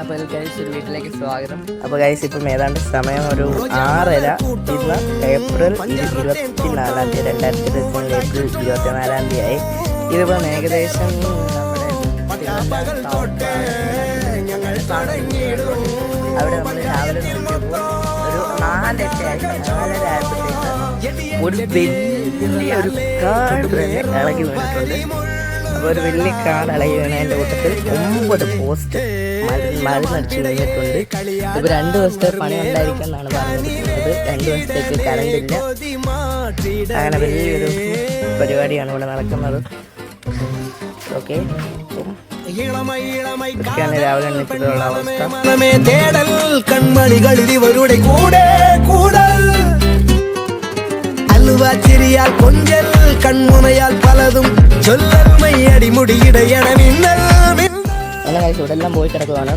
അപ്പോൾ ഗൈസ് ഒരു വീട്ടിലേക്ക് സ്വാഗതം. അപ്പോൾ ഗൈസ് ഇപ്പം ഏതാണ്ട് സമയം ഒരു 6:30. ഇന്ന് ഏപ്രിൽ 24-ാം തീയതി 2024 ഏപ്രിൽ 24-ാം തീയതി ആയി. ഇതിപ്പം ഏകദേശം അവിടെ നമ്മൾ രാവിലെ നോക്കിയപ്പോൾ ഒരു 4:30 ആയപ്പോഴത്തേക്ക് ഒരു വലിയൊരു കാട് തന്നെ ഇളകി വീണിട്ടുണ്ട്. അപ്പോൾ ഒരു വലിയ കാട് ഇളകി വീണതിൻ്റെ കൂട്ടത്തിൽ 9 പോസ്റ്റ് മരുന്നടിച്ച് കഴിഞ്ഞിട്ടുണ്ട്. ഇപ്പോൾ 2 ദിവസത്തെ പണി ഉണ്ടായിരിക്കുമെന്നാണ് പറഞ്ഞിരിക്കുന്നത്. 2 ദിവസത്തേക്ക് കറണ്ടില്ല. അങ്ങനെ വലിയൊരു പരിപാടിയാണ് ഇവിടെ നടക്കുന്നത്. ഓക്കെ, ഇതൊക്കെയാണ് രാവിലെ എണ്ണിച്ചിട്ടുള്ള അവസ്ഥ. കൺമണികളിവരുടെ കൂടെ കൂടൽ അലുവാച്ചിരിയാൽ കൊഞ്ചൽ കൺമുനയാൽ പലതും ചൊല്ലൽ മയ്യടി മുടിയിടയണ മിന്നൽ. അങ്ങനെ ഇവിടെ എല്ലാം പോയി കിടക്കുവാണ്.